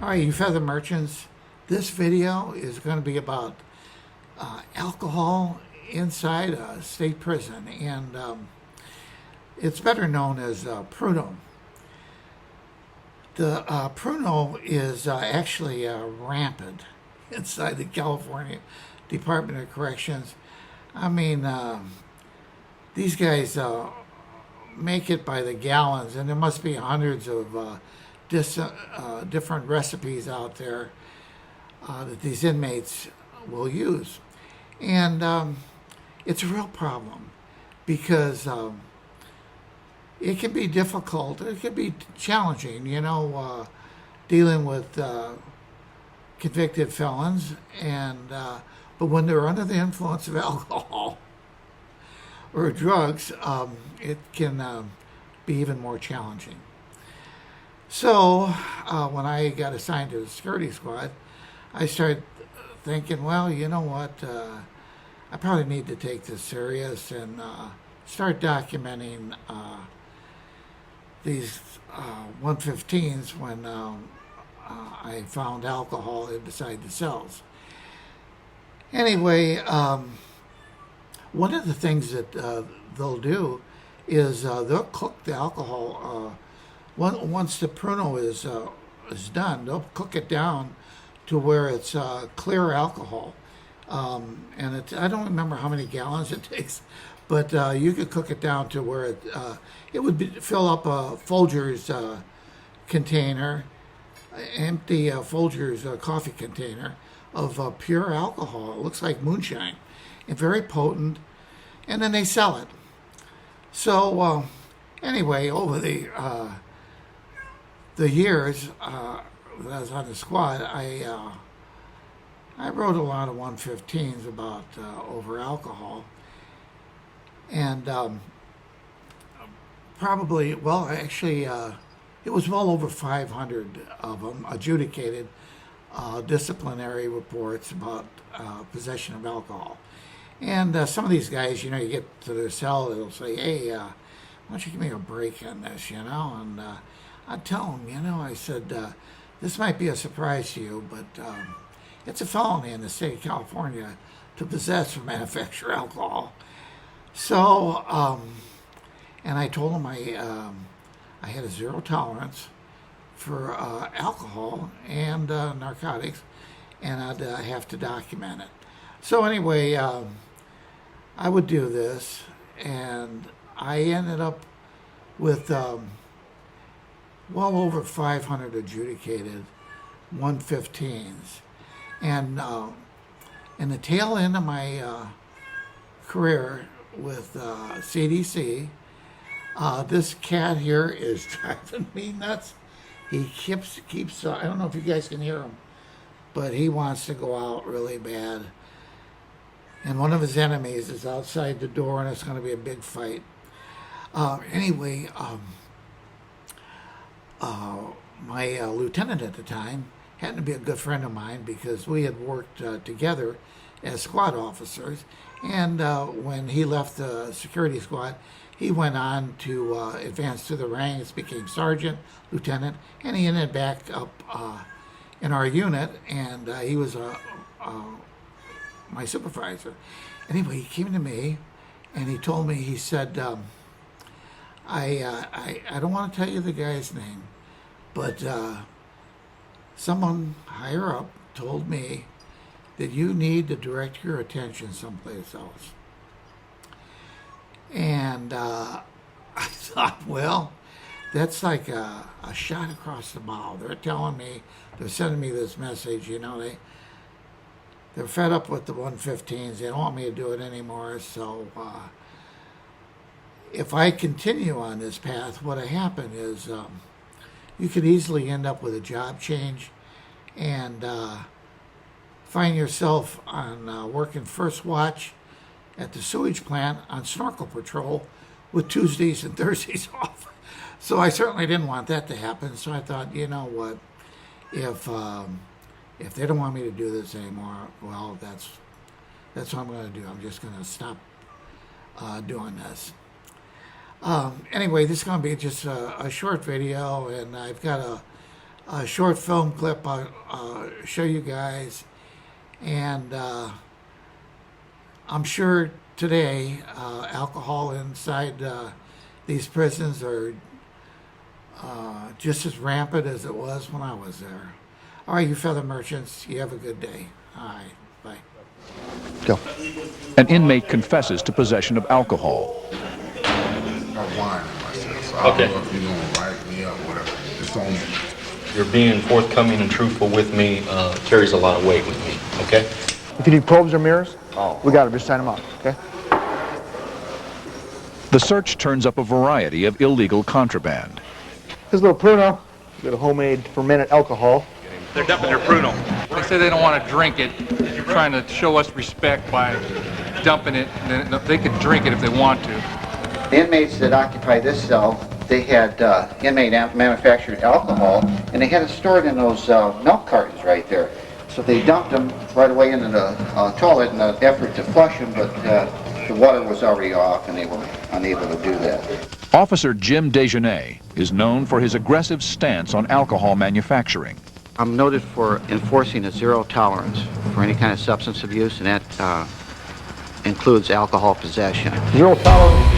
All right, you feather merchants, this video is going to be about alcohol inside a state prison, and it's better known as Pruno. The Pruno is actually rampant inside the California Department of Corrections. I mean, these guys make it by the gallons, and there must be hundreds of different recipes out there that these inmates will use. And it's a real problem because it can be difficult, it can be challenging, dealing with convicted felons, and but when they're under the influence of alcohol or drugs, it can be even more challenging. So when I got assigned to the security squad, I started thinking, well, you know what, I probably need to take this serious and start documenting these 115s when I found alcohol inside the cells. Anyway, one of the things that they'll do is they'll cook the alcohol. Once the Pruno is done, they'll cook it down to where it's clear alcohol. And I don't remember how many gallons it takes, but you could cook it down to where it would fill up a Folgers container, empty Folgers coffee container of pure alcohol. It looks like moonshine, and very potent, and then they sell it. So anyway, over the years that I was on the squad, I wrote a lot of 115s about over alcohol, and probably, well, actually, it was well over 500 of them adjudicated disciplinary reports about possession of alcohol. And some of these guys, you get to their cell, they'll say, hey, why don't you give me a break on this, and I'd tell them, I said, this might be a surprise to you, but it's a felony in the state of California to possess or manufacture alcohol. So, and I told them I had a zero tolerance for alcohol and narcotics, and I'd have to document it. So anyway, I would do this, and I ended up with well over 500 adjudicated 115s. And in the tail end of my career with CDC, this cat here is driving me nuts. He keeps I don't know if you guys can hear him, but he wants to go out really bad. And one of his enemies is outside the door, and it's going to be a big fight. Anyway, my lieutenant at the time happened to be a good friend of mine because we had worked together as squad officers. And when he left the security squad, he went on to advance through the ranks, became sergeant, lieutenant, and he ended back up in our unit, and he was my supervisor. Anyway, he came to me, and he told me, he said, I don't want to tell you the guy's name, but someone higher up told me that you need to direct your attention someplace else. And I thought, well, that's like a shot across the bow. They're telling me, they're sending me this message, they're fed up with the 115s. They don't want me to do it anymore. So if I continue on this path, what'll happen is you could easily end up with a job change and find yourself on working first watch at the sewage plant on snorkel patrol with Tuesdays and Thursdays off. So I certainly didn't want that to happen. So I thought, you know what, if they don't want me to do this anymore, well, that's what I'm going to do. I'm just going to stop doing this. Anyway, this is going to be just a short video, and I've got a short film clip I'll show you guys. And I'm sure today alcohol inside these prisons are just as rampant as it was when I was there. All right, you feather merchants, you have a good day. All right, bye. Go. An inmate confesses to possession of alcohol. I'm whining myself, so I don't know if you're gonna write me up, whatever. It's on me. You're being forthcoming and truthful with me carries a lot of weight with me, okay? If you need probes or mirrors, we got them. Just sign them up, okay? The search turns up a variety of illegal contraband. Here's a little Pruno. We got a homemade fermented alcohol. They're dumping their Pruno. They say they don't want to drink it. You're trying to show us respect by dumping it. And then they can drink it if they want to. The inmates that occupy this cell, they had inmate manufactured alcohol, and they had it stored in those milk cartons right there. So they dumped them right away into the toilet in an effort to flush them, but the water was already off, and they were unable to do that. Officer Jim Dejanay is known for his aggressive stance on alcohol manufacturing. I'm noted for enforcing a zero tolerance for any kind of substance abuse, and that includes alcohol possession. Zero tolerance